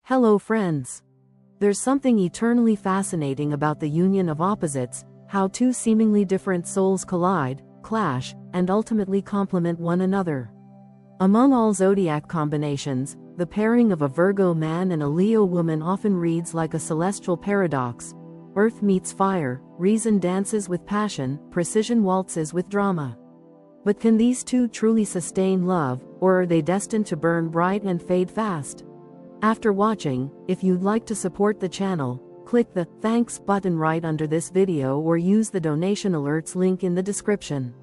Hello friends. There's something eternally fascinating about the union of opposites, how two seemingly different souls collide, clash, and ultimately complement one another. Among all zodiac combinations, the pairing of a Virgo man and a Leo woman often reads like a celestial paradox. Earth meets fire, reason dances with passion, precision waltzes with drama. But can these two truly sustain love, or are they destined to burn bright and fade fast? After watching, if you'd like to support the channel, click the Thanks button right under this video or use the donation alerts link in the description.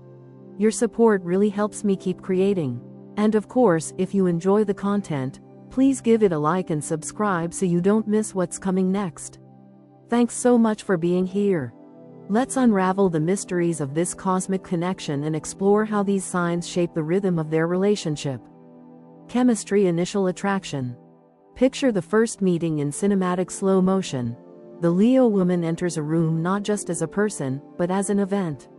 Your support really helps me keep creating. And of course, if you enjoy the content, please give it a like and subscribe so you don't miss what's coming next. Thanks so much for being here. Let's unravel the mysteries of this cosmic connection and explore how these signs shape the rhythm of their relationship. Chemistry. Initial attraction. Picture the first meeting in cinematic slow motion. The Leo woman enters a room not just as a person, but as an event.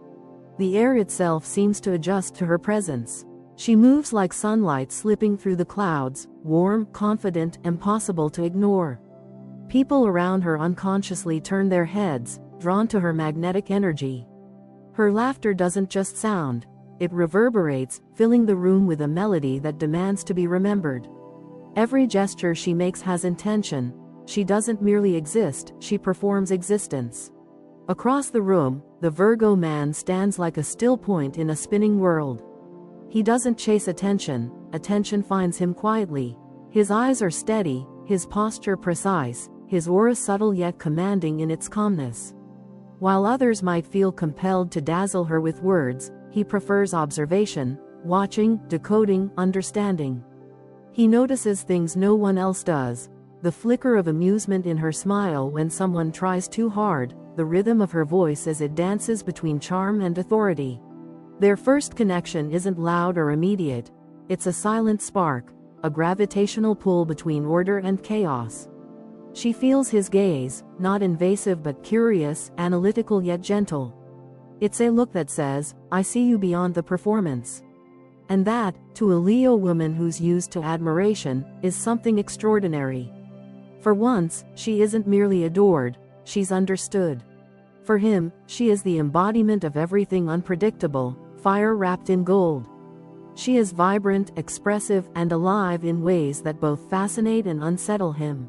The air itself seems to adjust to her presence. She moves like sunlight slipping through the clouds, warm, confident, impossible to ignore. People around her unconsciously turn their heads, drawn to her magnetic energy. Her laughter doesn't just sound, it reverberates, filling the room with a melody that demands to be remembered. Every gesture she makes has intention. She doesn't merely exist, she performs existence. Across the room, the Virgo man stands like a still point in a spinning world. He doesn't chase attention, attention finds him quietly. His eyes are steady, his posture precise, his aura subtle yet commanding in its calmness. While others might feel compelled to dazzle her with words, he prefers observation, watching, decoding, understanding. He notices things no one else does. The flicker of amusement in her smile when someone tries too hard, the rhythm of her voice as it dances between charm and authority. Their first connection isn't loud or immediate. It's a silent spark, a gravitational pull between order and chaos. She feels his gaze, not invasive but curious, analytical yet gentle. It's a look that says, "I see you beyond the performance." And that, to a Leo woman who's used to admiration, is something extraordinary. For once, she isn't merely adored, she's understood. For him, she is the embodiment of everything unpredictable, fire wrapped in gold. She is vibrant, expressive, and alive in ways that both fascinate and unsettle him.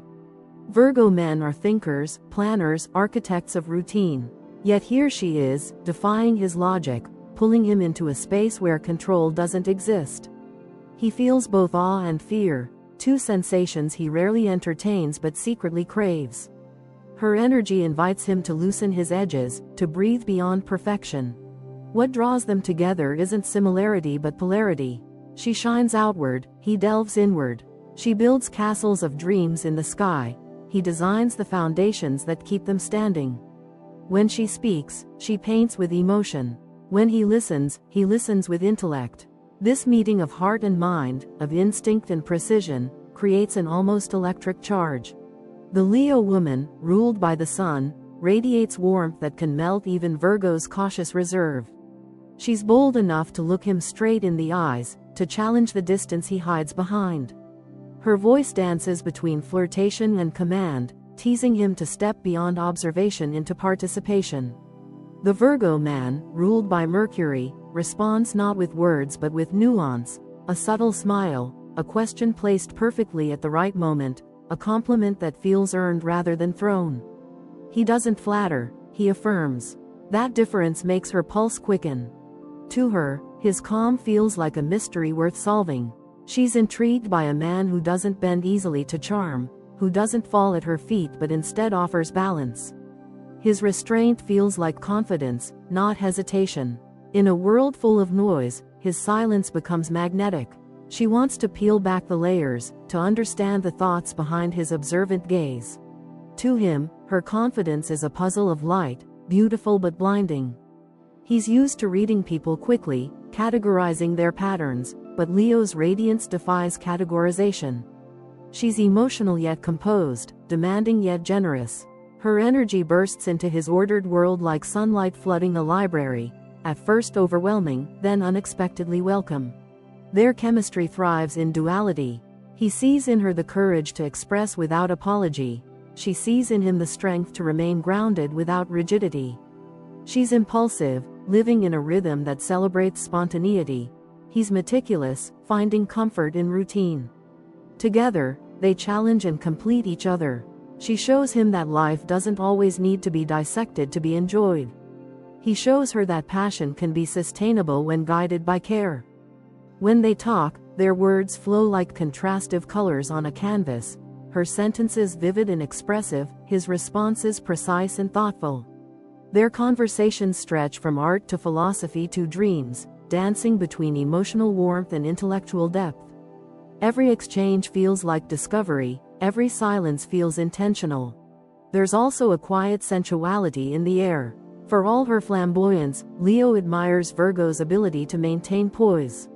Virgo men are thinkers, planners, architects of routine. Yet here she is, defying his logic, pulling him into a space where control doesn't exist. He feels both awe and fear, two sensations he rarely entertains but secretly craves. Her energy invites him to loosen his edges, to breathe beyond perfection. What draws them together isn't similarity but polarity. She shines outward, he delves inward. She builds castles of dreams in the sky, he designs the foundations that keep them standing. When she speaks, she paints with emotion. When he listens with intellect. This meeting of heart and mind, of instinct and precision, creates an almost electric charge. The Leo woman, ruled by the sun, radiates warmth that can melt even Virgo's cautious reserve. She's bold enough to look him straight in the eyes, to challenge the distance he hides behind. Her voice dances between flirtation and command, teasing him to step beyond observation into participation. The Virgo man, ruled by Mercury, responds not with words but with nuance, a subtle smile, a question placed perfectly at the right moment, a compliment that feels earned rather than thrown. He doesn't flatter, he affirms. That difference makes her pulse quicken. To her, his calm feels like a mystery worth solving. She's intrigued by a man who doesn't bend easily to charm, who doesn't fall at her feet but instead offers balance. His restraint feels like confidence, not hesitation. In a world full of noise, his silence becomes magnetic. She wants to peel back the layers, to understand the thoughts behind his observant gaze. To him, her confidence is a puzzle of light, beautiful but blinding. He's used to reading people quickly, categorizing their patterns, but Leo's radiance defies categorization. She's emotional yet composed, demanding yet generous. Her energy bursts into his ordered world like sunlight flooding a library, at first overwhelming, then unexpectedly welcome. Their chemistry thrives in duality. He sees in her the courage to express without apology. She sees in him the strength to remain grounded without rigidity. She's impulsive, living in a rhythm that celebrates spontaneity. He's meticulous, finding comfort in routine. Together, they challenge and complete each other. She shows him that life doesn't always need to be dissected to be enjoyed. He shows her that passion can be sustainable when guided by care. When they talk, their words flow like contrastive colors on a canvas, her sentences vivid and expressive, his responses precise and thoughtful. Their conversations stretch from art to philosophy to dreams, dancing between emotional warmth and intellectual depth. Every exchange feels like discovery, every silence feels intentional. There's also a quiet sensuality in the air. For all her flamboyance, Leo admires Virgo's ability to maintain poise.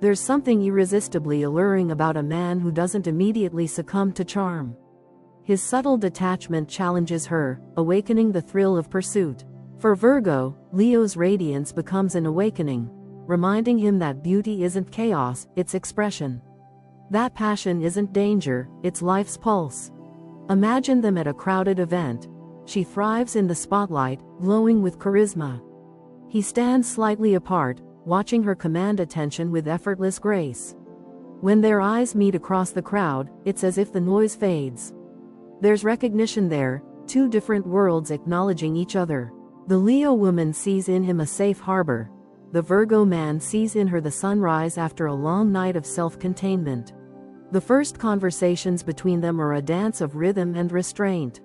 There's something irresistibly alluring about a man who doesn't immediately succumb to charm. His subtle detachment challenges her, awakening the thrill of pursuit. For Virgo, Leo's radiance becomes an awakening, reminding him that beauty isn't chaos, it's expression. That passion isn't danger, it's life's pulse. Imagine them at a crowded event. She thrives in the spotlight, glowing with charisma. He stands slightly apart, watching her command attention with effortless grace. When their eyes meet across the crowd, it's as if the noise fades. There's recognition there, two different worlds acknowledging each other. The Leo woman sees in him a safe harbor. The Virgo man sees in her the sunrise after a long night of self-containment. The first conversations between them are a dance of rhythm and restraint.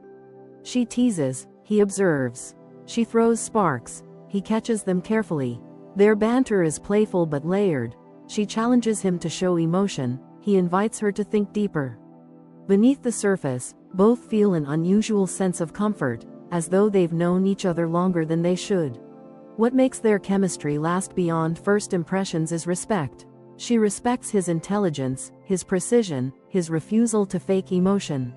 She teases, he observes. She throws sparks, he catches them carefully. Their banter is playful but layered. She challenges him to show emotion, he invites her to think deeper. Beneath the surface, both feel an unusual sense of comfort, as though they've known each other longer than they should. What makes their chemistry last beyond first impressions is respect. She respects his intelligence, his precision, his refusal to fake emotion.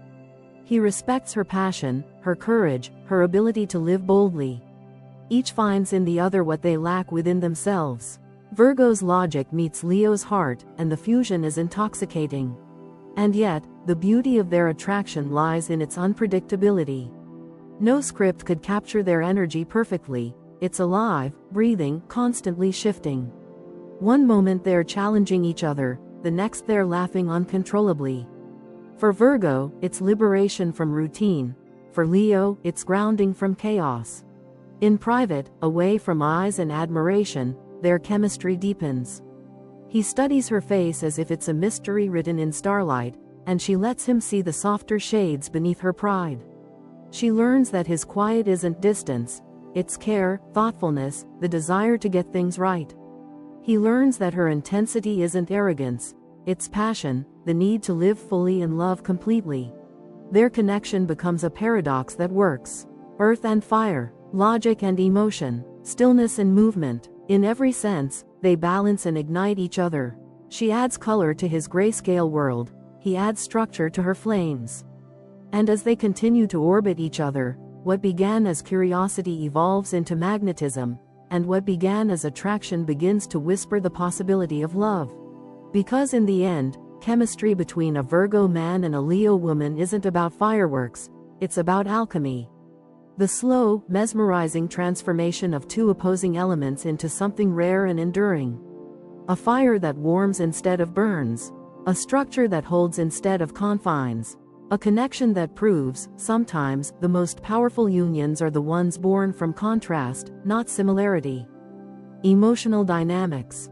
He respects her passion, her courage, her ability to live boldly. Each finds in the other what they lack within themselves. Virgo's logic meets Leo's heart, and the fusion is intoxicating. And yet, the beauty of their attraction lies in its unpredictability. No script could capture their energy perfectly. It's alive, breathing, constantly shifting. One moment they're challenging each other, the next they're laughing uncontrollably. For Virgo, it's liberation from routine. For Leo, it's grounding from chaos. In private, away from eyes and admiration, their chemistry deepens. He studies her face as if it's a mystery written in starlight, and she lets him see the softer shades beneath her pride. She learns that his quiet isn't distance, it's care, thoughtfulness, the desire to get things right. He learns that her intensity isn't arrogance, it's passion, the need to live fully and love completely. Their connection becomes a paradox that works. Earth and fire, logic and emotion, stillness and movement. In every sense, they balance and ignite each other. She adds color to his grayscale world, he adds structure to her flames. And as they continue to orbit each other, what began as curiosity evolves into magnetism, and what began as attraction begins to whisper the possibility of love. Because in the end, chemistry between a Virgo man and a Leo woman isn't about fireworks, it's about alchemy. The slow, mesmerizing transformation of two opposing elements into something rare and enduring. A fire that warms instead of burns. A structure that holds instead of confines. A connection that proves, sometimes, the most powerful unions are the ones born from contrast, not similarity. Emotional dynamics.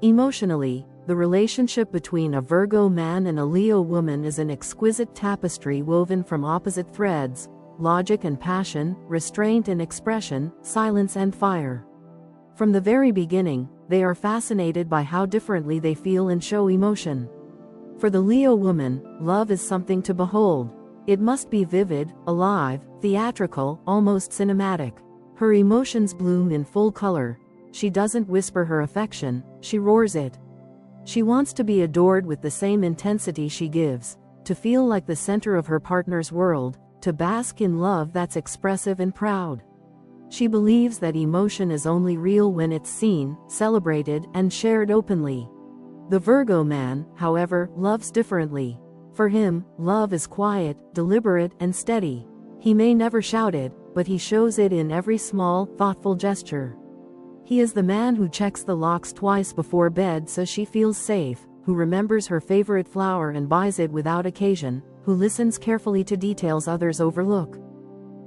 Emotionally, the relationship between a Virgo man and a Leo woman is an exquisite tapestry woven from opposite threads: logic and passion, restraint and expression, silence and fire. From the very beginning, they are fascinated by how differently they feel and show emotion. For the Leo woman, love is something to behold. It must be vivid, alive, theatrical, almost cinematic. Her emotions bloom in full color. She doesn't whisper her affection, she roars it. She wants to be adored with the same intensity she gives, to feel like the center of her partner's world, to bask in love that's expressive and proud. She believes that emotion is only real when it's seen, celebrated, and shared openly. The Virgo man, however, loves differently. For him, love is quiet, deliberate, and steady. He may never shout it, but he shows it in every small, thoughtful gesture. He is the man who checks the locks twice before bed so she feels safe, who remembers her favorite flower and buys it without occasion, who listens carefully to details others overlook.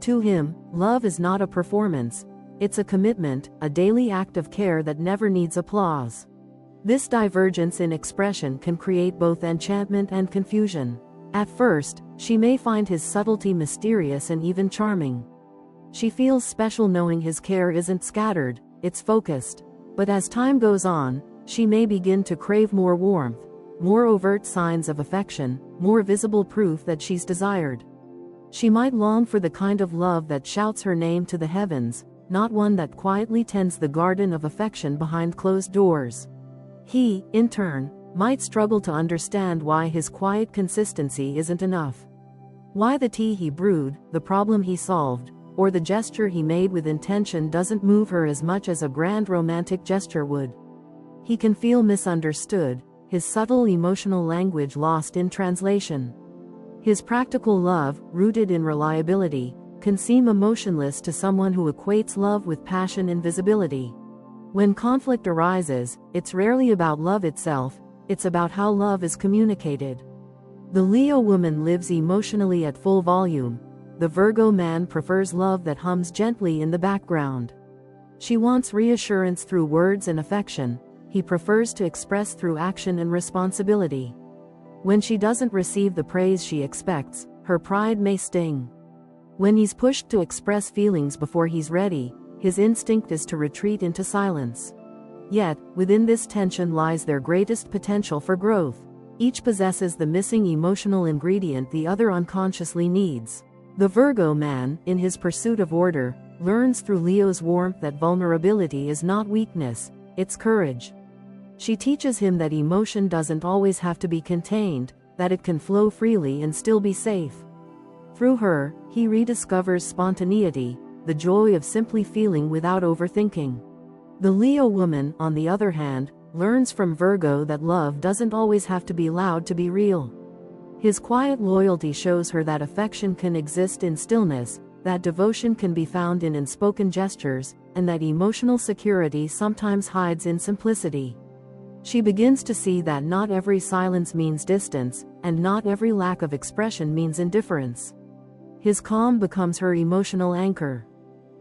To him, love is not a performance. It's a commitment, a daily act of care that never needs applause. This divergence in expression can create both enchantment and confusion. At first, she may find his subtlety mysterious and even charming. She feels special knowing his care isn't scattered, it's focused. But as time goes on, she may begin to crave more warmth, more overt signs of affection, more visible proof that she's desired. She might long for the kind of love that shouts her name to the heavens, not one that quietly tends the garden of affection behind closed doors. He, in turn, might struggle to understand why his quiet consistency isn't enough. Why the tea he brewed, the problem he solved, or the gesture he made with intention doesn't move her as much as a grand romantic gesture would. He can feel misunderstood, his subtle emotional language lost in translation. His practical love, rooted in reliability, can seem emotionless to someone who equates love with passion and visibility. When conflict arises, it's rarely about love itself, it's about how love is communicated. The Leo woman lives emotionally at full volume. The Virgo man prefers love that hums gently in the background. She wants reassurance through words and affection. He prefers to express through action and responsibility. When she doesn't receive the praise she expects, her pride may sting. When he's pushed to express feelings before he's ready, his instinct is to retreat into silence. Yet, within this tension lies their greatest potential for growth. Each possesses the missing emotional ingredient the other unconsciously needs. The Virgo man, in his pursuit of order, learns through Leo's warmth that vulnerability is not weakness, it's courage. She teaches him that emotion doesn't always have to be contained, that it can flow freely and still be safe. Through her, he rediscovers spontaneity, the joy of simply feeling without overthinking. The Leo woman, on the other hand, learns from Virgo that love doesn't always have to be loud to be real. His quiet loyalty shows her that affection can exist in stillness, that devotion can be found in unspoken gestures, and that emotional security sometimes hides in simplicity. She begins to see that not every silence means distance, and not every lack of expression means indifference. His calm becomes her emotional anchor.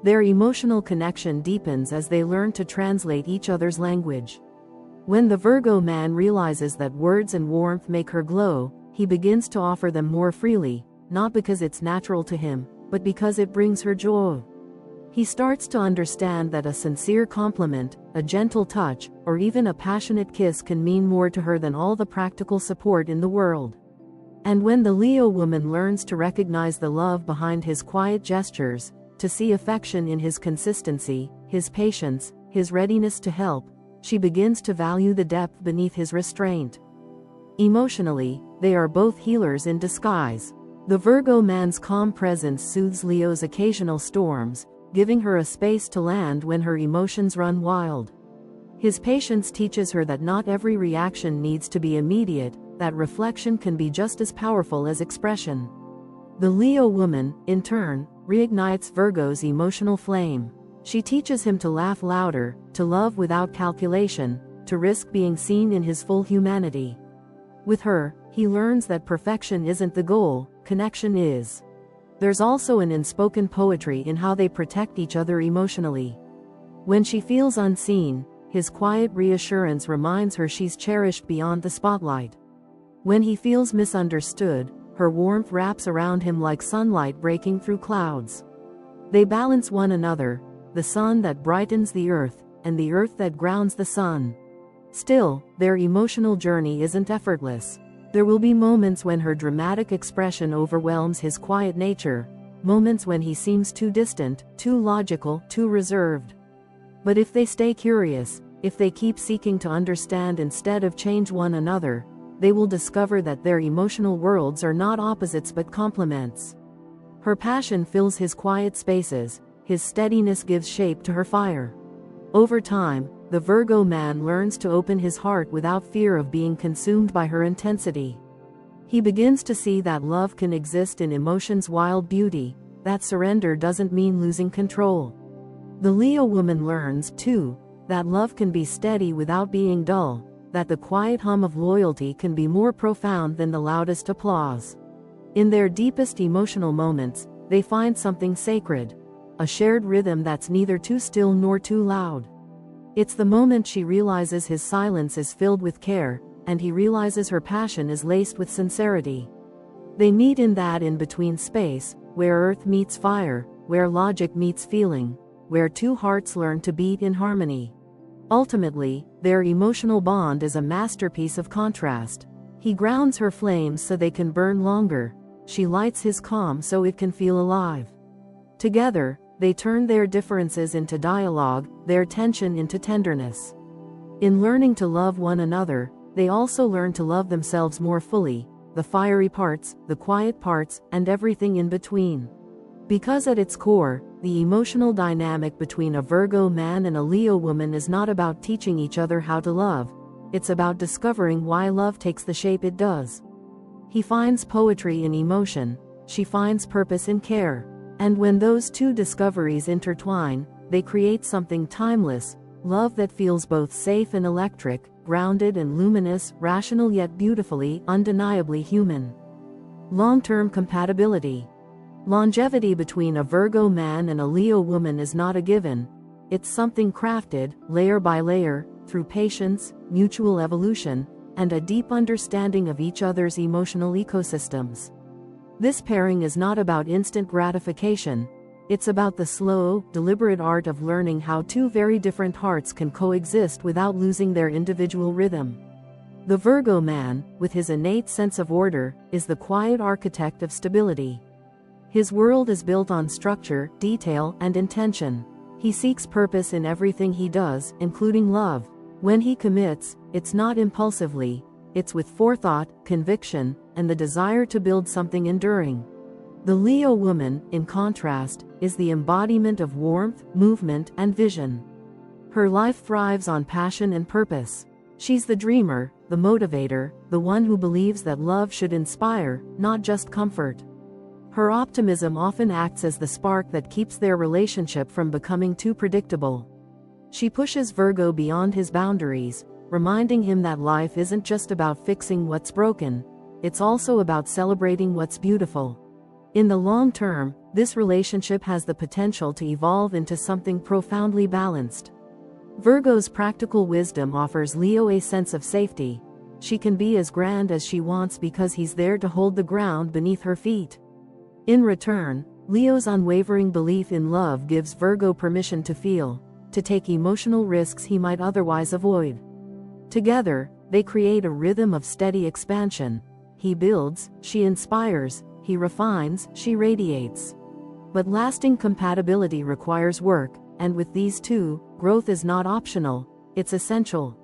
Their emotional connection deepens as they learn to translate each other's language. When the Virgo man realizes that words and warmth make her glow, he begins to offer them more freely, not because it's natural to him, but because it brings her joy. He starts to understand that a sincere compliment, a gentle touch, or even a passionate kiss can mean more to her than all the practical support in the world. And when the Leo woman learns to recognize the love behind his quiet gestures, to see affection in his consistency, his patience, his readiness to help, she begins to value the depth beneath his restraint. Emotionally, they are both healers in disguise. The Virgo man's calm presence soothes Leo's occasional storms, giving her a space to land when her emotions run wild. His patience teaches her that not every reaction needs to be immediate, that reflection can be just as powerful as expression. The Leo woman, in turn, reignites Virgo's emotional flame. She teaches him to laugh louder, to love without calculation, to risk being seen in his full humanity. With her, he learns that perfection isn't the goal, connection is. There's also an unspoken poetry in how they protect each other emotionally. When she feels unseen, his quiet reassurance reminds her she's cherished beyond the spotlight. When he feels misunderstood, her warmth wraps around him like sunlight breaking through clouds. They balance one another, the sun that brightens the earth, and the earth that grounds the sun. Still, their emotional journey isn't effortless. There will be moments when her dramatic expression overwhelms his quiet nature, moments when he seems too distant, too logical, too reserved. But if they stay curious, if they keep seeking to understand instead of change one another, they will discover that their emotional worlds are not opposites but complements. Her passion fills his quiet spaces, his steadiness gives shape to her fire. Over time, the Virgo man learns to open his heart without fear of being consumed by her intensity. He begins to see that love can exist in emotion's wild beauty, that surrender doesn't mean losing control. The Leo woman learns, too, that love can be steady without being dull, that the quiet hum of loyalty can be more profound than the loudest applause. In their deepest emotional moments, they find something sacred, a shared rhythm that's neither too still nor too loud. It's the moment she realizes his silence is filled with care, and he realizes her passion is laced with sincerity. They meet in that in-between space, where earth meets fire, where logic meets feeling, where two hearts learn to beat in harmony. Ultimately, their emotional bond is a masterpiece of contrast. He grounds her flames so they can burn longer, she lights his calm so it can feel alive. Together, they turn their differences into dialogue, their tension into tenderness. In learning to love one another, they also learn to love themselves more fully, the fiery parts, the quiet parts, and everything in between. Because at its core, the emotional dynamic between a Virgo man and a Leo woman is not about teaching each other how to love, it's about discovering why love takes the shape it does. He finds poetry in emotion, she finds purpose in care. And when those two discoveries intertwine, they create something timeless, love that feels both safe and electric, grounded and luminous, rational yet beautifully, undeniably human. Long-term compatibility. Longevity between a Virgo man and a Leo woman is not a given, it's something crafted, layer by layer, through patience, mutual evolution, and a deep understanding of each other's emotional ecosystems. This pairing is not about instant gratification, it's about the slow, deliberate art of learning how two very different hearts can coexist without losing their individual rhythm. The Virgo man, with his innate sense of order, is the quiet architect of stability. His world is built on structure, detail, and intention. He seeks purpose in everything he does, including love. When he commits, it's not impulsively, it's with forethought, conviction, and the desire to build something enduring. The Leo woman, in contrast, is the embodiment of warmth, movement, and vision. Her life thrives on passion and purpose. She's the dreamer, the motivator, the one who believes that love should inspire, not just comfort. Her optimism often acts as the spark that keeps their relationship from becoming too predictable. She pushes Virgo beyond his boundaries, reminding him that life isn't just about fixing what's broken, it's also about celebrating what's beautiful. In the long term, this relationship has the potential to evolve into something profoundly balanced. Virgo's practical wisdom offers Leo a sense of safety. She can be as grand as she wants because he's there to hold the ground beneath her feet. In return, Leo's unwavering belief in love gives Virgo permission to feel, to take emotional risks he might otherwise avoid. Together, they create a rhythm of steady expansion. He builds, she inspires, he refines, she radiates. But lasting compatibility requires work, and with these two, growth is not optional, it's essential.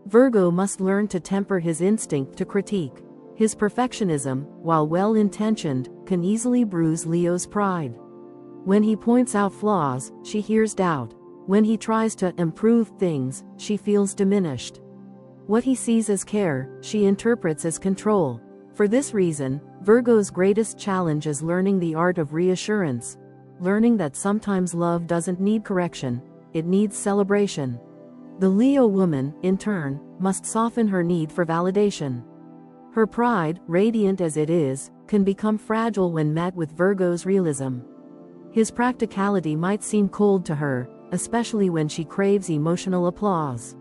Virgo must learn to temper his instinct to critique. His perfectionism, while well-intentioned, can easily bruise Leo's pride. When he points out flaws, she hears doubt. When he tries to improve things, she feels diminished. What he sees as care, she interprets as control. For this reason, Virgo's greatest challenge is learning the art of reassurance, learning that sometimes love doesn't need correction, it needs celebration. The Leo woman, in turn, must soften her need for validation. Her pride, radiant as it is, can become fragile when met with Virgo's realism. His practicality might seem cold to her, especially when she craves emotional applause.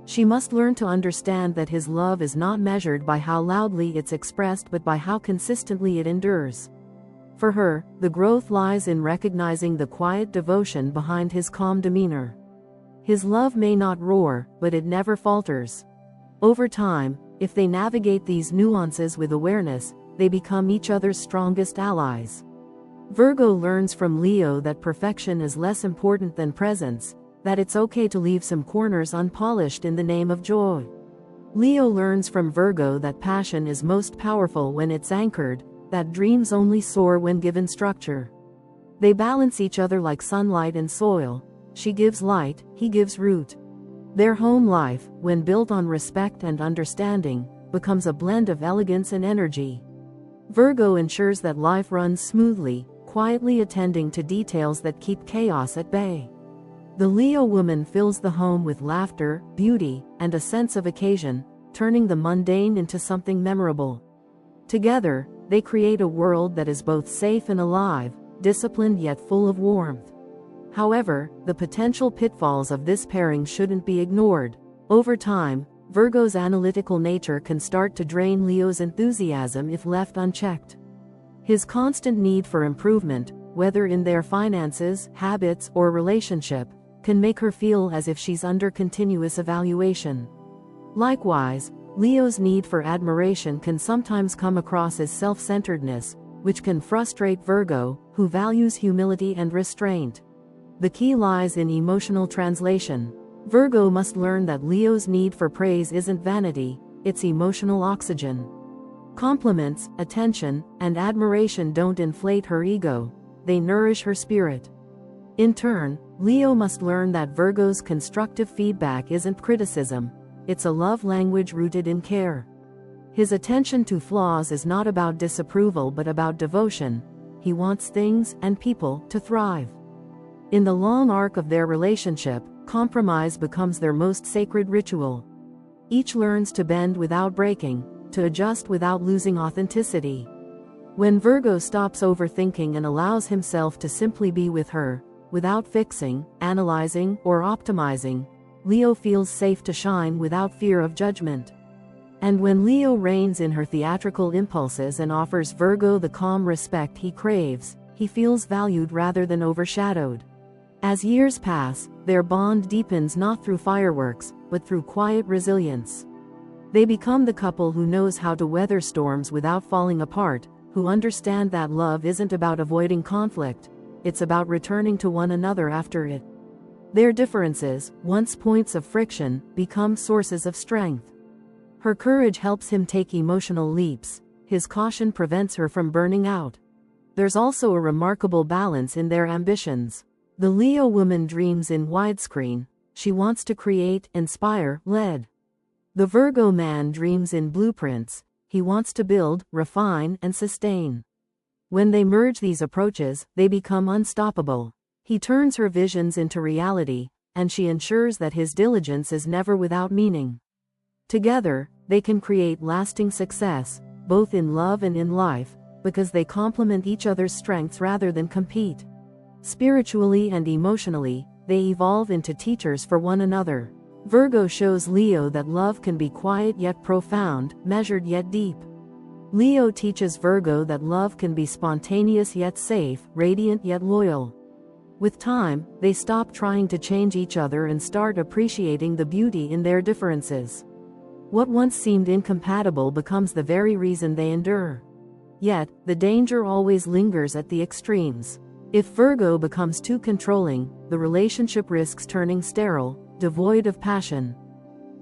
She must learn to understand that his love is not measured by how loudly it's expressed but by how consistently it endures. For her, the growth lies in recognizing the quiet devotion behind his calm demeanor. His love may not roar, but it never falters. Over time, if they navigate these nuances with awareness, they become each other's strongest allies. Virgo learns from Leo that perfection is less important than presence, that it's okay to leave some corners unpolished in the name of joy. Leo learns from Virgo that passion is most powerful when it's anchored, that dreams only soar when given structure. They balance each other like sunlight and soil. She gives light, he gives root. Their home life, when built on respect and understanding, becomes a blend of elegance and energy. Virgo ensures that life runs smoothly, quietly attending to details that keep chaos at bay. The Leo woman fills the home with laughter, beauty, and a sense of occasion, turning the mundane into something memorable. Together, they create a world that is both safe and alive, disciplined yet full of warmth. However, the potential pitfalls of this pairing shouldn't be ignored. Over time, Virgo's analytical nature can start to drain Leo's enthusiasm if left unchecked. His constant need for improvement, whether in their finances, habits, or relationship, can make her feel as if she's under continuous evaluation. Likewise, Leo's need for admiration can sometimes come across as self-centeredness, which can frustrate Virgo, who values humility and restraint. The key lies in emotional translation. Virgo must learn that Leo's need for praise isn't vanity, it's emotional oxygen. Compliments, attention, and admiration don't inflate her ego, they nourish her spirit. In turn, Leo must learn that Virgo's constructive feedback isn't criticism, it's a love language rooted in care. His attention to flaws is not about disapproval but about devotion. He wants things and people to thrive. In the long arc of their relationship, compromise becomes their most sacred ritual. Each learns to bend without breaking, to adjust without losing authenticity. When Virgo stops overthinking and allows himself to simply be with her, without fixing, analyzing, or optimizing, Leo feels safe to shine without fear of judgment. And when Leo reins in her theatrical impulses and offers Virgo the calm respect he craves, he feels valued rather than overshadowed. As years pass, their bond deepens not through fireworks, but through quiet resilience. They become the couple who knows how to weather storms without falling apart, who understand that love isn't about avoiding conflict, it's about returning to one another after it. Their differences, once points of friction, become sources of strength. Her courage helps him take emotional leaps, his caution prevents her from burning out. There's also a remarkable balance in their ambitions. The Leo woman dreams in widescreen, she wants to create, inspire, lead. The Virgo man dreams in blueprints, he wants to build, refine, and sustain. When they merge these approaches, they become unstoppable. He turns her visions into reality, and she ensures that his diligence is never without meaning. Together, they can create lasting success, both in love and in life, because they complement each other's strengths rather than compete. Spiritually and emotionally, they evolve into teachers for one another. Virgo shows Leo that love can be quiet yet profound, measured yet deep. Leo teaches Virgo that love can be spontaneous yet safe, radiant yet loyal. With time, they stop trying to change each other and start appreciating the beauty in their differences. What once seemed incompatible becomes the very reason they endure. Yet, the danger always lingers at the extremes. If Virgo becomes too controlling, the relationship risks turning sterile, devoid of passion.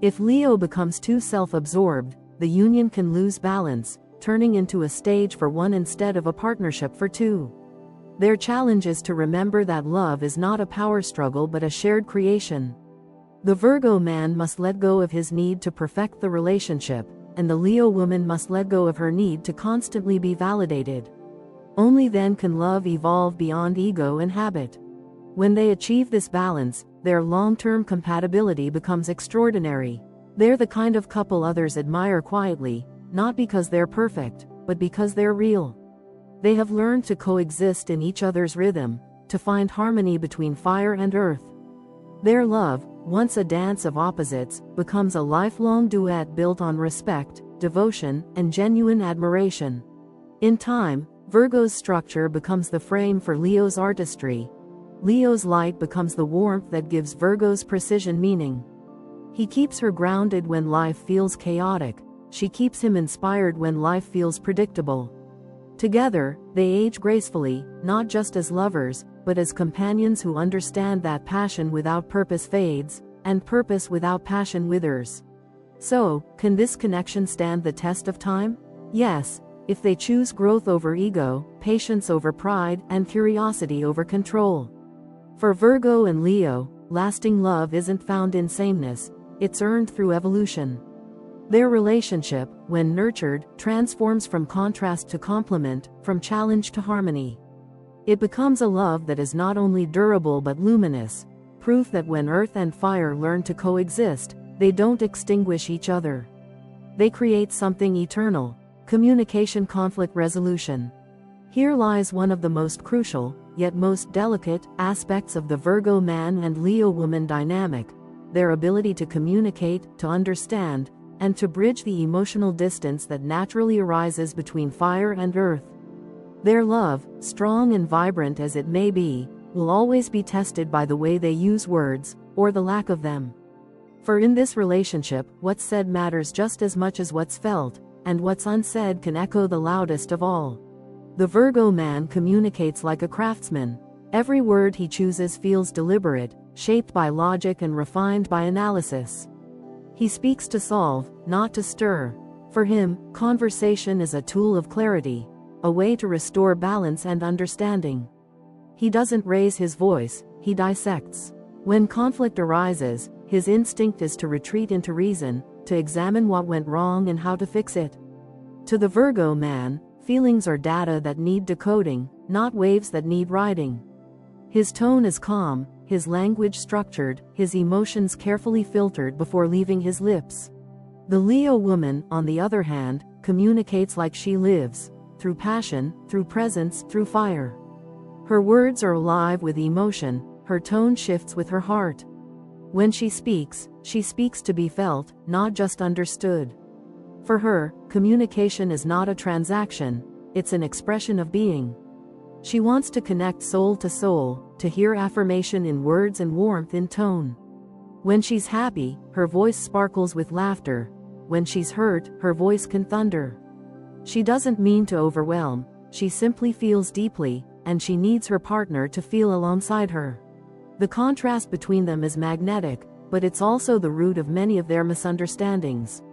If Leo becomes too self-absorbed, the union can lose balance, turning into a stage for one instead of a partnership for two. Their challenge is to remember that love is not a power struggle but a shared creation. The Virgo man must let go of his need to perfect the relationship, and the Leo woman must let go of her need to constantly be validated. Only then can love evolve beyond ego and habit. When they achieve this balance, their long-term compatibility becomes extraordinary. They're the kind of couple others admire quietly, not because they're perfect, but because they're real. They have learned to coexist in each other's rhythm, to find harmony between fire and earth. Their love, once a dance of opposites, becomes a lifelong duet built on respect, devotion, and genuine admiration. In time, Virgo's structure becomes the frame for Leo's artistry. Leo's light becomes the warmth that gives Virgo's precision meaning. He keeps her grounded when life feels chaotic. She keeps him inspired when life feels predictable. Together, they age gracefully, not just as lovers, but as companions who understand that passion without purpose fades, and purpose without passion withers. So, can this connection stand the test of time? Yes, if they choose growth over ego, patience over pride, and curiosity over control. For Virgo and Leo, lasting love isn't found in sameness, it's earned through evolution. Their relationship, when nurtured, transforms from contrast to complement, from challenge to harmony. It becomes a love that is not only durable but luminous, proof that when earth and fire learn to coexist, they don't extinguish each other. They create something eternal: communication, conflict resolution. Here lies one of the most crucial, yet most delicate, aspects of the Virgo man and Leo woman dynamic: their ability to communicate, to understand, and to bridge the emotional distance that naturally arises between fire and earth. Their love, strong and vibrant as it may be, will always be tested by the way they use words, or the lack of them. For in this relationship, what's said matters just as much as what's felt, and what's unsaid can echo the loudest of all. The Virgo man communicates like a craftsman. Every word he chooses feels deliberate, shaped by logic and refined by analysis. He speaks to solve, not to stir. For him, conversation is a tool of clarity, a way to restore balance and understanding. He doesn't raise his voice, he dissects. When conflict arises, his instinct is to retreat into reason, to examine what went wrong and how to fix it. To the Virgo man, feelings are data that need decoding, not waves that need riding. His tone is calm, his language structured, his emotions carefully filtered before leaving his lips. The Leo woman, on the other hand, communicates like she lives, through passion, through presence, through fire. Her words are alive with emotion, her tone shifts with her heart. When she speaks to be felt, not just understood. For her, communication is not a transaction, it's an expression of being. She wants to connect soul to soul, to hear affirmation in words and warmth in tone. When she's happy, her voice sparkles with laughter. When she's hurt, her voice can thunder. She doesn't mean to overwhelm, she simply feels deeply, and she needs her partner to feel alongside her. The contrast between them is magnetic, but it's also the root of many of their misunderstandings.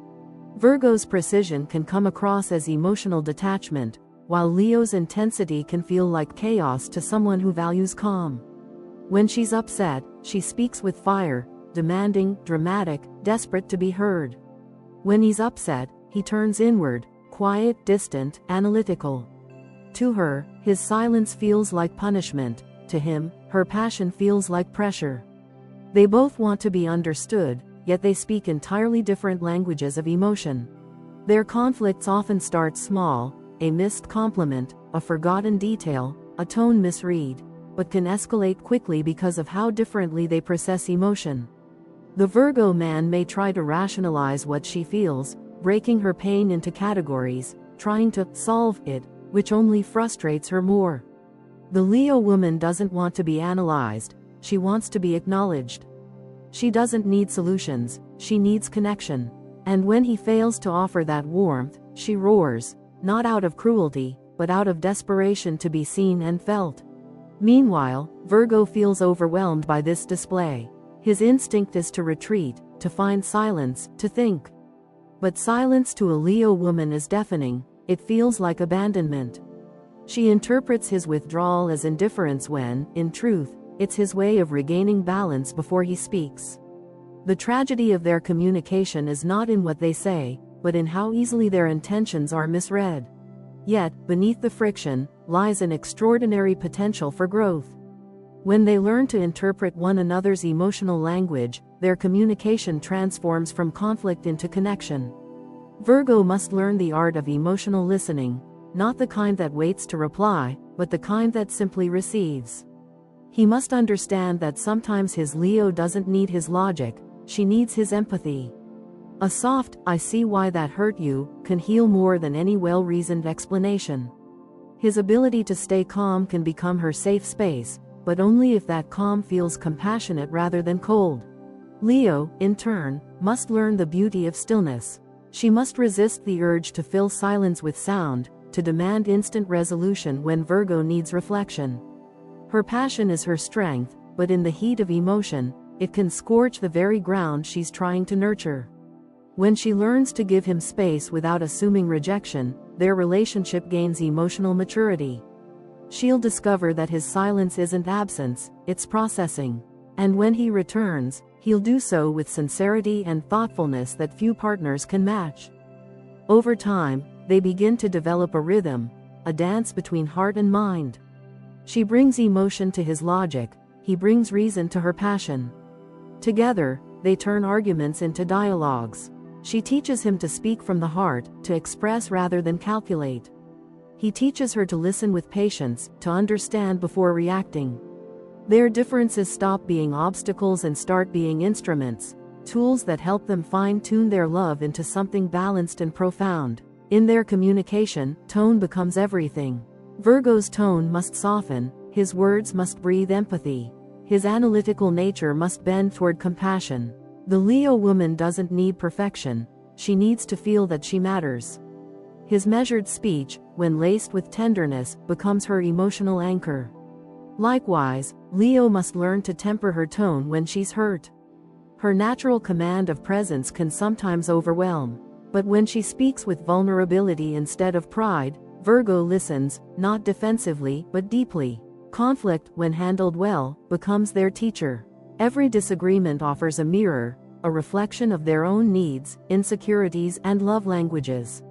Virgo's precision can come across as emotional detachment, while Leo's intensity can feel like chaos to someone who values calm. When she's upset, she speaks with fire, demanding, dramatic, desperate to be heard. When he's upset, he turns inward, quiet, distant, analytical. To her, his silence feels like punishment. To him, her passion feels like pressure. They both want to be understood, yet they speak entirely different languages of emotion. Their conflicts often start small, a missed compliment, a forgotten detail, a tone misread, but can escalate quickly because of how differently they process emotion. The Virgo man may try to rationalize what she feels, breaking her pain into categories, trying to solve it, which only frustrates her more. The Leo woman doesn't want to be analyzed, she wants to be acknowledged. She doesn't need solutions, she needs connection. And when he fails to offer that warmth, she roars, not out of cruelty, but out of desperation to be seen and felt. Meanwhile, Virgo feels overwhelmed by this display. His instinct is to retreat, to find silence, to think. But silence to a Leo woman is deafening, it feels like abandonment. She interprets his withdrawal as indifference when, in truth, it's his way of regaining balance before he speaks. The tragedy of their communication is not in what they say, but in how easily their intentions are misread. Yet, beneath the friction, lies an extraordinary potential for growth. When they learn to interpret one another's emotional language, their communication transforms from conflict into connection. Virgo must learn the art of emotional listening, not the kind that waits to reply, but the kind that simply receives. He must understand that sometimes his Leo doesn't need his logic, she needs his empathy. A soft, "I see why that hurt you," can heal more than any well-reasoned explanation. His ability to stay calm can become her safe space, but only if that calm feels compassionate rather than cold. Leo, in turn, must learn the beauty of stillness. She must resist the urge to fill silence with sound, to demand instant resolution when Virgo needs reflection. Her passion is her strength, but in the heat of emotion, it can scorch the very ground she's trying to nurture. When she learns to give him space without assuming rejection, their relationship gains emotional maturity. She'll discover that his silence isn't absence, it's processing. And when he returns, he'll do so with sincerity and thoughtfulness that few partners can match. Over time, they begin to develop a rhythm, a dance between heart and mind. She brings emotion to his logic, he brings reason to her passion. Together, they turn arguments into dialogues. She teaches him to speak from the heart, to express rather than calculate. He teaches her to listen with patience, to understand before reacting. Their differences stop being obstacles and start being instruments, tools that help them fine-tune their love into something balanced and profound. In their communication, tone becomes everything. Virgo's tone must soften, his words must breathe empathy. His analytical nature must bend toward compassion. The Leo woman doesn't need perfection, she needs to feel that she matters. His measured speech, when laced with tenderness, becomes her emotional anchor. Likewise, Leo must learn to temper her tone when she's hurt. Her natural command of presence can sometimes overwhelm. But when she speaks with vulnerability instead of pride, Virgo listens, not defensively, but deeply. Conflict, when handled well, becomes their teacher. Every disagreement offers a mirror, a reflection of their own needs, insecurities, and love languages.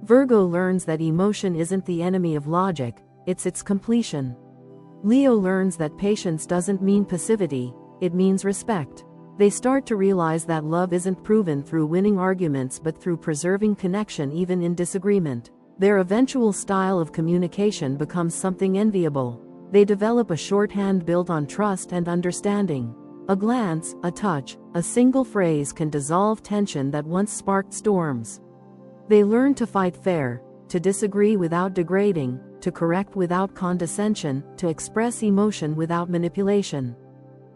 Virgo learns that emotion isn't the enemy of logic, it's its completion. Leo learns that patience doesn't mean passivity, it means respect. They start to realize that love isn't proven through winning arguments but through preserving connection even in disagreement. Their eventual style of communication becomes something enviable. They develop a shorthand built on trust and understanding. A glance, a touch, a single phrase can dissolve tension that once sparked storms. They learn to fight fair, to disagree without degrading, to correct without condescension, to express emotion without manipulation.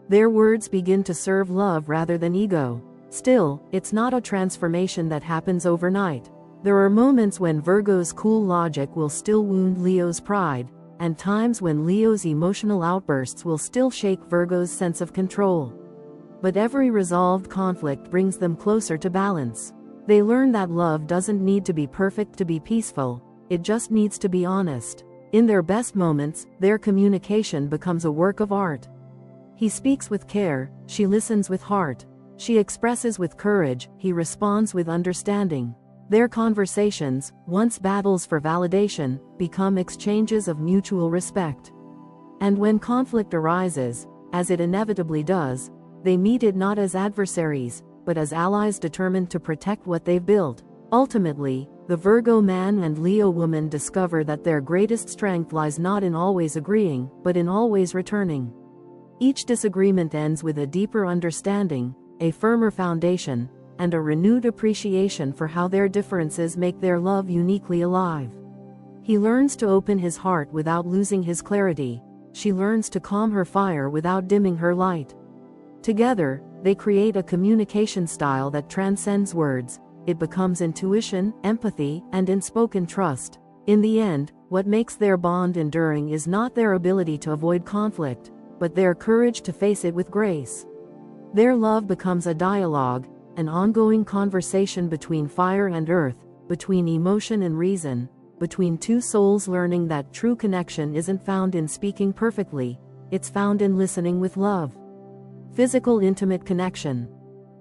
Their words begin to serve love rather than ego. Still, it's not a transformation that happens overnight. There are moments when Virgo's cool logic will still wound Leo's pride, and times when Leo's emotional outbursts will still shake Virgo's sense of control. But every resolved conflict brings them closer to balance. They learn that love doesn't need to be perfect to be peaceful, it just needs to be honest. In their best moments, their communication becomes a work of art. He speaks with care, she listens with heart. She expresses with courage, he responds with understanding. Their conversations, once battles for validation, become exchanges of mutual respect. And when conflict arises, as it inevitably does, they meet it not as adversaries, but as allies determined to protect what they've built. Ultimately, the Virgo man and Leo woman discover that their greatest strength lies not in always agreeing, but in always returning. Each disagreement ends with a deeper understanding, a firmer foundation, and a renewed appreciation for how their differences make their love uniquely alive. He learns to open his heart without losing his clarity. She learns to calm her fire without dimming her light. Together, they create a communication style that transcends words. It becomes intuition, empathy, and unspoken trust. In the end, what makes their bond enduring is not their ability to avoid conflict, but their courage to face it with grace. Their love becomes a dialogue, an ongoing conversation between fire and earth, between emotion and reason, between two souls learning that true connection isn't found in speaking perfectly, it's found in listening with love. Physical intimate connection.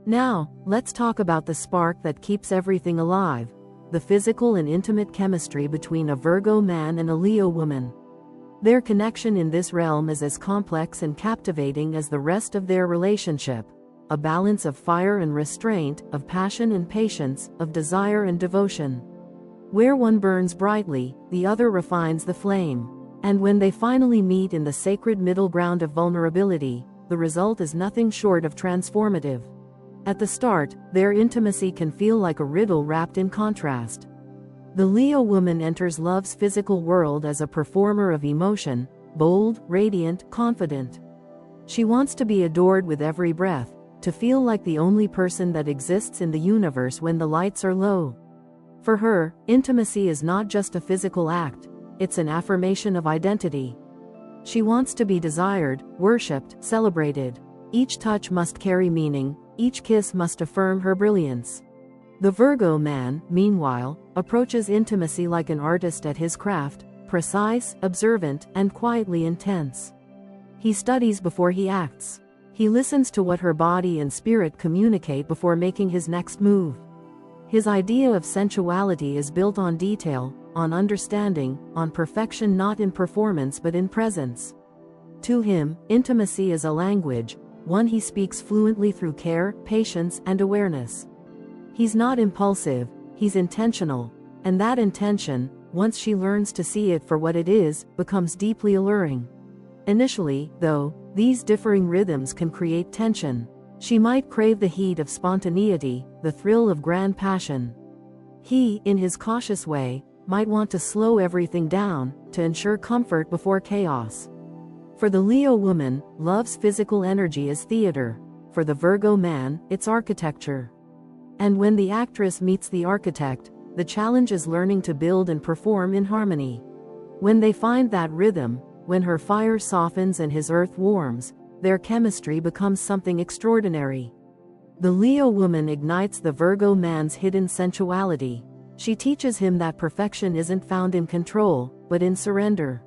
Now, let's talk about the spark that keeps everything alive, the physical and intimate chemistry between a Virgo man and a Leo woman. Their connection in this realm is as complex and captivating as the rest of their relationship, a balance of fire and restraint, of passion and patience, of desire and devotion. Where one burns brightly, the other refines the flame. And when they finally meet in the sacred middle ground of vulnerability, the result is nothing short of transformative. At the start, their intimacy can feel like a riddle wrapped in contrast. The Leo woman enters love's physical world as a performer of emotion, bold, radiant, confident. She wants to be adored with every breath, to feel like the only person that exists in the universe when the lights are low. For her, intimacy is not just a physical act, it's an affirmation of identity. She wants to be desired, worshipped, celebrated. Each touch must carry meaning, each kiss must affirm her brilliance. The Virgo man, meanwhile, approaches intimacy like an artist at his craft, precise, observant, and quietly intense. He studies before he acts. He listens to what her body and spirit communicate before making his next move. His idea of sensuality is built on detail, on understanding, on perfection, not in performance but in presence. To him, intimacy is a language, one he speaks fluently through care, patience, and awareness. He's not impulsive, he's intentional, and that intention, once she learns to see it for what it is, becomes deeply alluring. Initially, though, these differing rhythms can create tension. She might crave the heat of spontaneity, the thrill of grand passion. He, in his cautious way, might want to slow everything down, to ensure comfort before chaos. For the Leo woman, love's physical energy is theater. For the Virgo man, it's architecture. And when the actress meets the architect, the challenge is learning to build and perform in harmony. When they find that rhythm, when her fire softens and his earth warms, their chemistry becomes something extraordinary. The Leo woman ignites the Virgo man's hidden sensuality. She teaches him that perfection isn't found in control, but in surrender.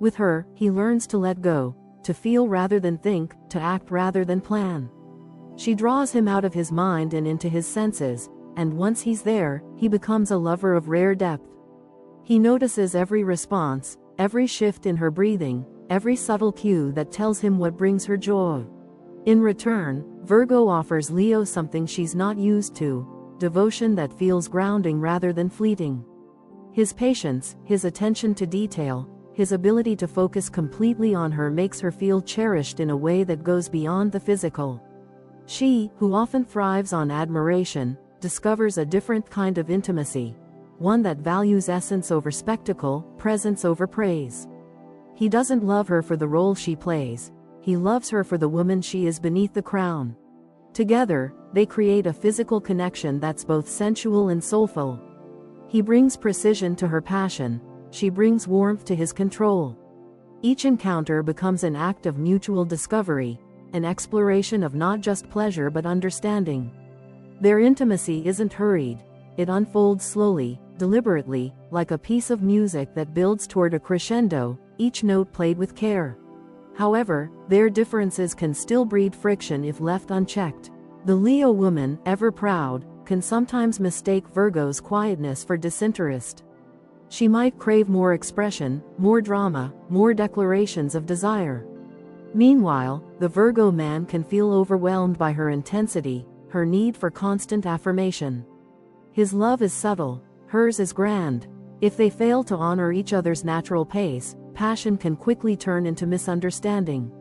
With her, he learns to let go, to feel rather than think, to act rather than plan. She draws him out of his mind and into his senses, and once he's there, he becomes a lover of rare depth. He notices every response, every shift in her breathing, every subtle cue that tells him what brings her joy. In return, Virgo offers Leo something she's not used to: devotion that feels grounding rather than fleeting. His patience, his attention to detail, his ability to focus completely on her makes her feel cherished in a way that goes beyond the physical. She, who often thrives on admiration, discovers a different kind of intimacy, one that values essence over spectacle, presence over praise. He doesn't love her for the role she plays, he loves her for the woman she is beneath the crown. Together, they create a physical connection that's both sensual and soulful. He brings precision to her passion, she brings warmth to his control. Each encounter becomes an act of mutual discovery, an exploration of not just pleasure but understanding. Their intimacy isn't hurried, it unfolds slowly, deliberately, like a piece of music that builds toward a crescendo, each note played with care. However, their differences can still breed friction if left unchecked. The Leo woman, ever proud, can sometimes mistake Virgo's quietness for disinterest. She might crave more expression, more drama, more declarations of desire. Meanwhile, the Virgo man can feel overwhelmed by her intensity, her need for constant affirmation. His love is subtle, hers is grand. If they fail to honor each other's natural pace, passion can quickly turn into misunderstanding.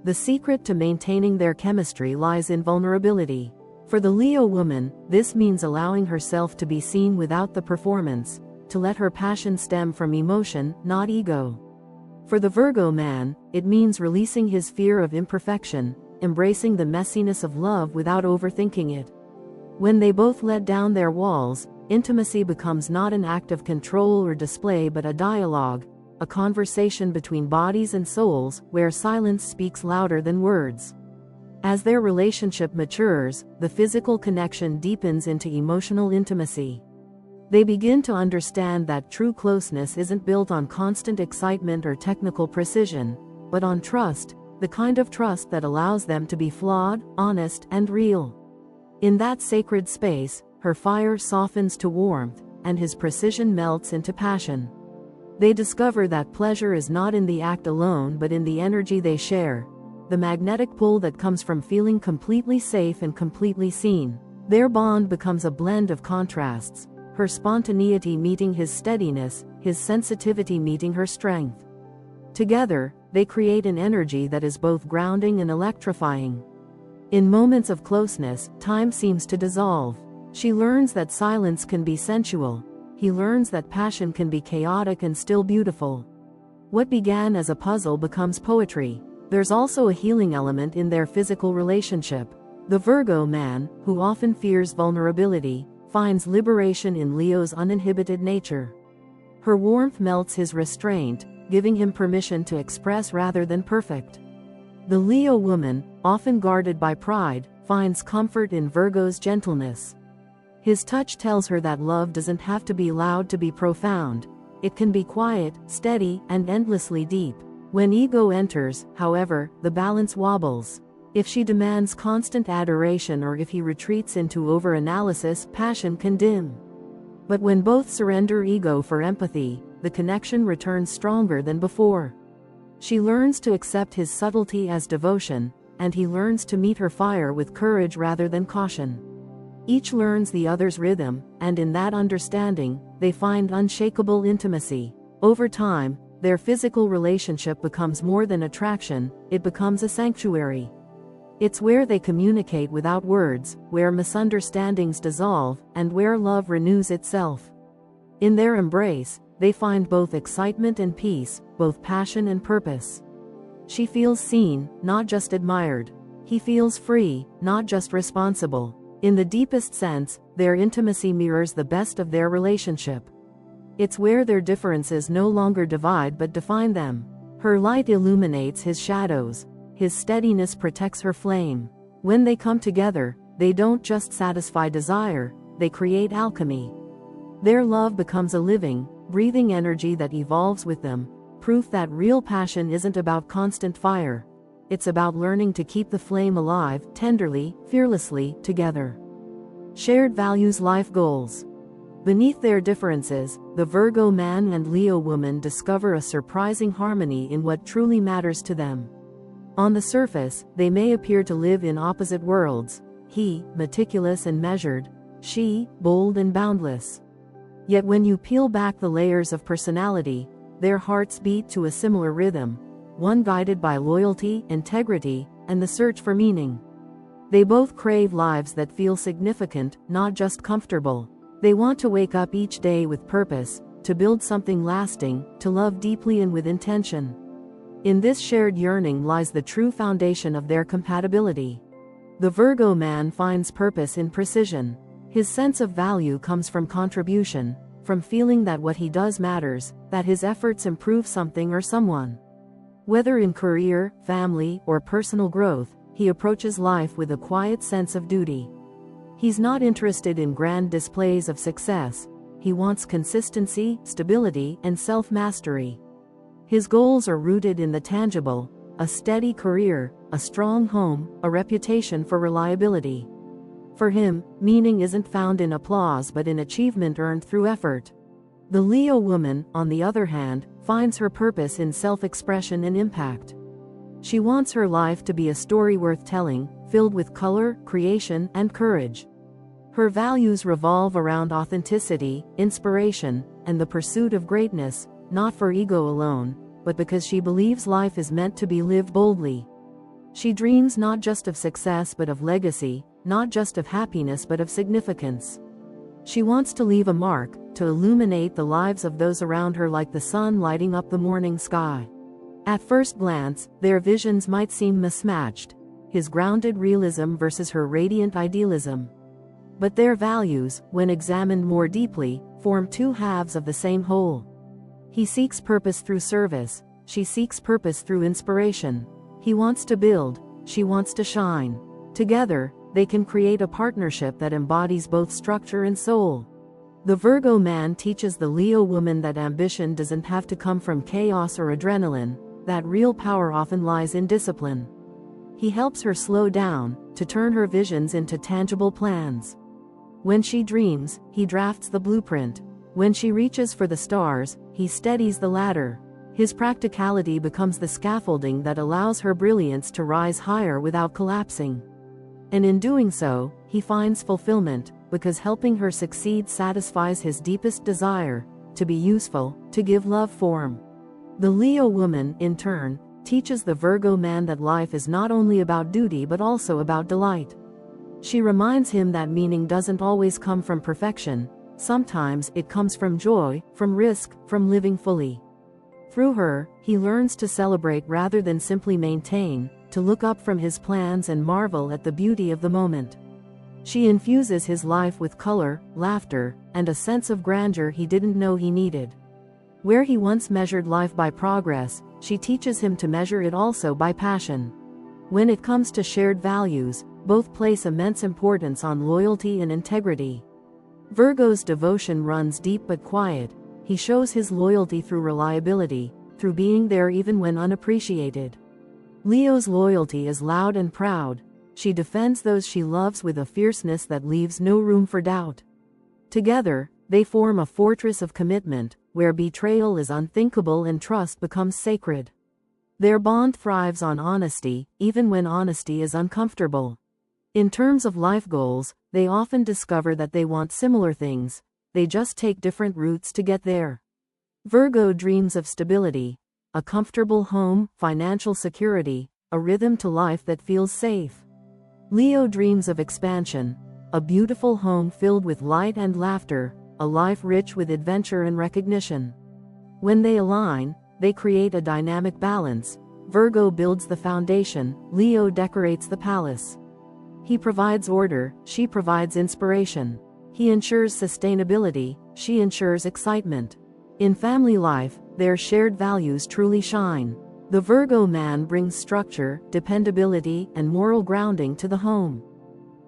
The secret to maintaining their chemistry lies in vulnerability. For the Leo woman, this means allowing herself to be seen without the performance, to let her passion stem from emotion, not ego. For the Virgo man, it means releasing his fear of imperfection, embracing the messiness of love without overthinking it. When they both let down their walls, intimacy becomes not an act of control or display but a dialogue, a conversation between bodies and souls, where silence speaks louder than words. As their relationship matures, the physical connection deepens into emotional intimacy. They begin to understand that true closeness isn't built on constant excitement or technical precision, but on trust, the kind of trust that allows them to be flawed, honest, and real. In that sacred space, her fire softens to warmth, and his precision melts into passion. They discover that pleasure is not in the act alone but in the energy they share, the magnetic pull that comes from feeling completely safe and completely seen. Their bond becomes a blend of contrasts, her spontaneity meeting his steadiness, his sensitivity meeting her strength. Together, they create an energy that is both grounding and electrifying. In moments of closeness, time seems to dissolve. She learns that silence can be sensual. He learns that passion can be chaotic and still beautiful. What began as a puzzle becomes poetry. There's also a healing element in their physical relationship. The Virgo man, who often fears vulnerability, finds liberation in Leo's uninhibited nature. Her warmth melts his restraint, giving him permission to express rather than perfect. The Leo woman, often guarded by pride, finds comfort in Virgo's gentleness. His touch tells her that love doesn't have to be loud to be profound. It can be quiet, steady, and endlessly deep. When ego enters, however, the balance wobbles. If she demands constant adoration or if he retreats into over-analysis, passion can dim. But when both surrender ego for empathy, the connection returns stronger than before. She learns to accept his subtlety as devotion, and he learns to meet her fire with courage rather than caution. Each learns the other's rhythm, and in that understanding, they find unshakable intimacy. Over time, their physical relationship becomes more than attraction, it becomes a sanctuary. It's where they communicate without words, where misunderstandings dissolve, and where love renews itself. In their embrace, they find both excitement and peace, both passion and purpose. She feels seen, not just admired. He feels free, not just responsible. In the deepest sense, their intimacy mirrors the best of their relationship. It's where their differences no longer divide but define them. Her light illuminates his shadows. His steadiness protects her flame. When they come together, they don't just satisfy desire, they create alchemy. Their love becomes a living, breathing energy that evolves with them, proof that real passion isn't about constant fire. It's about learning to keep the flame alive, tenderly, fearlessly, together. Shared values, life goals. Beneath their differences, the Virgo man and Leo woman discover a surprising harmony in what truly matters to them. On the surface, they may appear to live in opposite worlds, he, meticulous and measured, she, bold and boundless. Yet when you peel back the layers of personality, their hearts beat to a similar rhythm, one guided by loyalty, integrity, and the search for meaning. They both crave lives that feel significant, not just comfortable. They want to wake up each day with purpose, to build something lasting, to love deeply and with intention. In this shared yearning lies the true foundation of their compatibility. The Virgo man finds purpose in precision. His sense of value comes from contribution, from feeling that what he does matters, that his efforts improve something or someone. Whether in career, family, or personal growth, he approaches life with a quiet sense of duty. He's not interested in grand displays of success. He wants consistency, stability, and self-mastery. His goals are rooted in the tangible, a steady career, a strong home, a reputation for reliability. For him, meaning isn't found in applause but in achievement earned through effort. The Leo woman, on the other hand, finds her purpose in self-expression and impact. She wants her life to be a story worth telling, filled with color, creation, and courage. Her values revolve around authenticity, inspiration, and the pursuit of greatness, not for ego alone, but because she believes life is meant to be lived boldly. She dreams not just of success but of legacy, not just of happiness but of significance. She wants to leave a mark, to illuminate the lives of those around her like the sun lighting up the morning sky. At first glance, their visions might seem mismatched, his grounded realism versus her radiant idealism. But their values, when examined more deeply, form two halves of the same whole. He seeks purpose through service, she seeks purpose through inspiration. He wants to build, she wants to shine. Together, they can create a partnership that embodies both structure and soul. The Virgo man teaches the Leo woman that ambition doesn't have to come from chaos or adrenaline, that real power often lies in discipline. He helps her slow down, to turn her visions into tangible plans. When she dreams, he drafts the blueprint. When she reaches for the stars, he steadies the ladder. His practicality becomes the scaffolding that allows her brilliance to rise higher without collapsing. And in doing so, he finds fulfillment, because helping her succeed satisfies his deepest desire, to be useful, to give love form. The Leo woman, in turn, teaches the Virgo man that life is not only about duty but also about delight. She reminds him that meaning doesn't always come from perfection. Sometimes it comes from joy, from risk, from living fully. Through her, he learns to celebrate rather than simply maintain, to look up from his plans and marvel at the beauty of the moment. She infuses his life with color, laughter, and a sense of grandeur he didn't know he needed. Where he once measured life by progress, she teaches him to measure it also by passion. When it comes to shared values, both place immense importance on loyalty and integrity. Virgo's devotion runs deep but quiet. He shows his loyalty through reliability, through being there even when unappreciated. Leo's loyalty is loud and proud. She defends those she loves with a fierceness that leaves no room for doubt. Together, they form a fortress of commitment, where betrayal is unthinkable and trust becomes sacred. Their bond thrives on honesty, even when honesty is uncomfortable. In terms of life goals, they often discover that they want similar things, they just take different routes to get there. Virgo dreams of stability, a comfortable home, financial security, a rhythm to life that feels safe. Leo dreams of expansion, a beautiful home filled with light and laughter, a life rich with adventure and recognition. When they align, they create a dynamic balance. Virgo builds the foundation, Leo decorates the palace. He provides order, she provides inspiration. He ensures sustainability, she ensures excitement. In family life, their shared values truly shine. The Virgo man brings structure, dependability, and moral grounding to the home.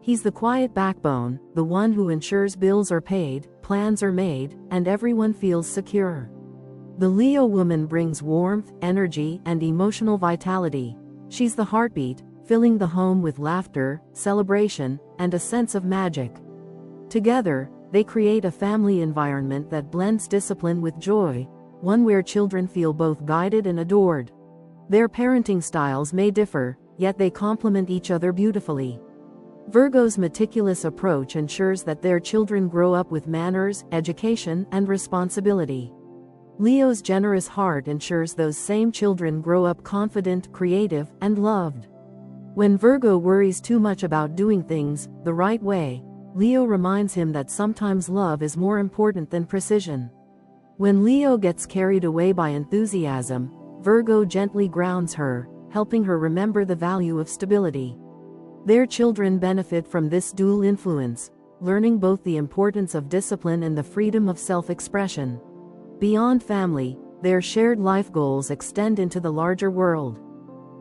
He's the quiet backbone, the one who ensures bills are paid, plans are made, and everyone feels secure. The Leo woman brings warmth, energy, and emotional vitality. She's the heartbeat, filling the home with laughter, celebration, and a sense of magic. Together, they create a family environment that blends discipline with joy, one where children feel both guided and adored. Their parenting styles may differ, yet they complement each other beautifully. Virgo's meticulous approach ensures that their children grow up with manners, education, and responsibility. Leo's generous heart ensures those same children grow up confident, creative, and loved. When Virgo worries too much about doing things the right way, Leo reminds him that sometimes love is more important than precision. When Leo gets carried away by enthusiasm, Virgo gently grounds her, helping her remember the value of stability. Their children benefit from this dual influence, learning both the importance of discipline and the freedom of self-expression. Beyond family, their shared life goals extend into the larger world.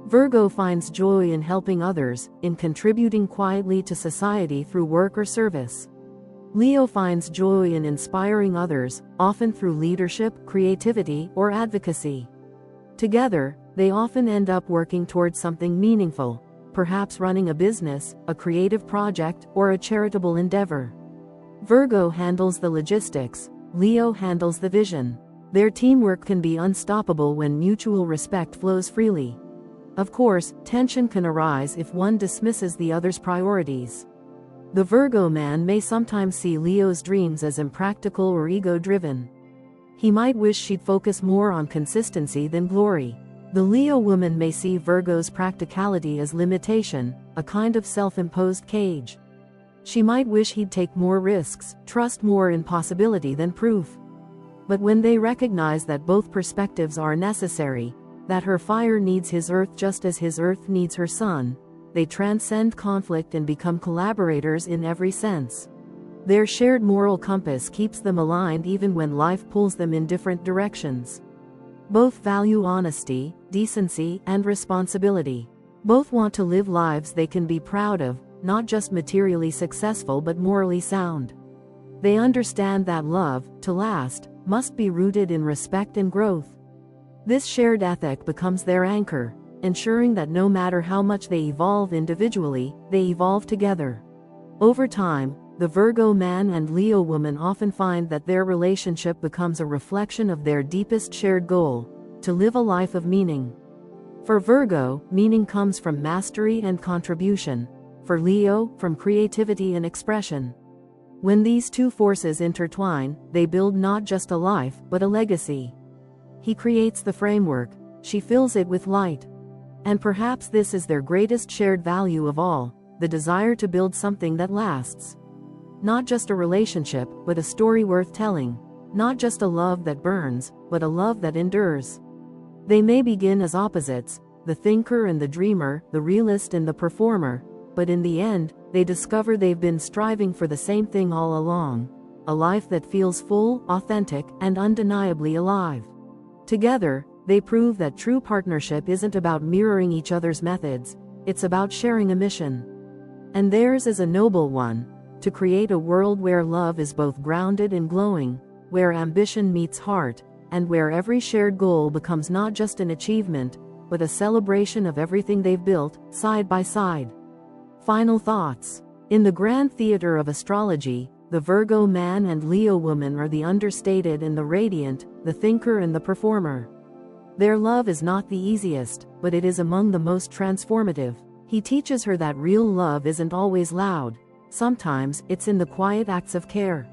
Virgo finds joy in helping others, in contributing quietly to society through work or service. Leo finds joy in inspiring others, often through leadership, creativity, or advocacy. Together, they often end up working towards something meaningful, perhaps running a business, a creative project, or a charitable endeavor. Virgo handles the logistics, Leo handles the vision. Their teamwork can be unstoppable when mutual respect flows freely. Of course, tension can arise if one dismisses the other's priorities. The Virgo man may sometimes see Leo's dreams as impractical or ego-driven. He might wish she'd focus more on consistency than glory. The Leo woman may see Virgo's practicality as limitation, a kind of self-imposed cage. She might wish he'd take more risks, trust more in possibility than proof. But when they recognize that both perspectives are necessary, that her fire needs his earth just as his earth needs her sun, they transcend conflict and become collaborators in every sense. Their shared moral compass keeps them aligned even when life pulls them in different directions. Both value honesty, decency, and responsibility. Both want to live lives they can be proud of, not just materially successful but morally sound. They understand that love, to last, must be rooted in respect and growth. This shared ethic becomes their anchor, ensuring that no matter how much they evolve individually, they evolve together. Over time, the Virgo man and Leo woman often find that their relationship becomes a reflection of their deepest shared goal, to live a life of meaning. For Virgo, meaning comes from mastery and contribution. For Leo, from creativity and expression. When these two forces intertwine, they build not just a life, but a legacy. He creates the framework, she fills it with light. And perhaps this is their greatest shared value of all, the desire to build something that lasts. Not just a relationship, but a story worth telling. Not just a love that burns, but a love that endures. They may begin as opposites, the thinker and the dreamer, the realist and the performer, but in the end, they discover they've been striving for the same thing all along, a life that feels full, authentic, and undeniably alive. Together, they prove that true partnership isn't about mirroring each other's methods, it's about sharing a mission. And theirs is a noble one, to create a world where love is both grounded and glowing, where ambition meets heart, and where every shared goal becomes not just an achievement, but a celebration of everything they've built, side by side. Final thoughts. In the grand theater of astrology, the Virgo man and Leo woman are the understated and the radiant, the thinker and the performer. Their love is not the easiest, but it is among the most transformative. He teaches her that real love isn't always loud. Sometimes, it's in the quiet acts of care.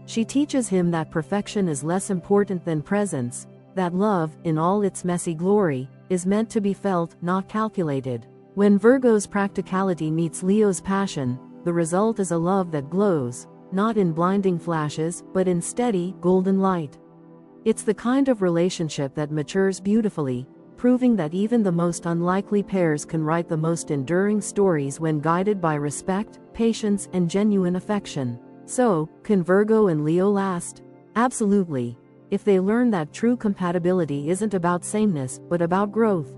She teaches him that perfection is less important than presence, that love, in all its messy glory, is meant to be felt, not calculated. When Virgo's practicality meets Leo's passion, the result is a love that glows, not in blinding flashes, but in steady, golden light. It's the kind of relationship that matures beautifully, proving that even the most unlikely pairs can write the most enduring stories when guided by respect, patience, and genuine affection. So, can Virgo and Leo last? Absolutely. If they learn that true compatibility isn't about sameness, but about growth.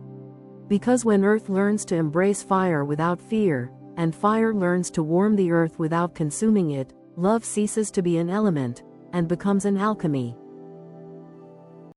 Because when Earth learns to embrace fire without fear, and fire learns to warm the earth without consuming it, love ceases to be an element, and becomes an alchemy.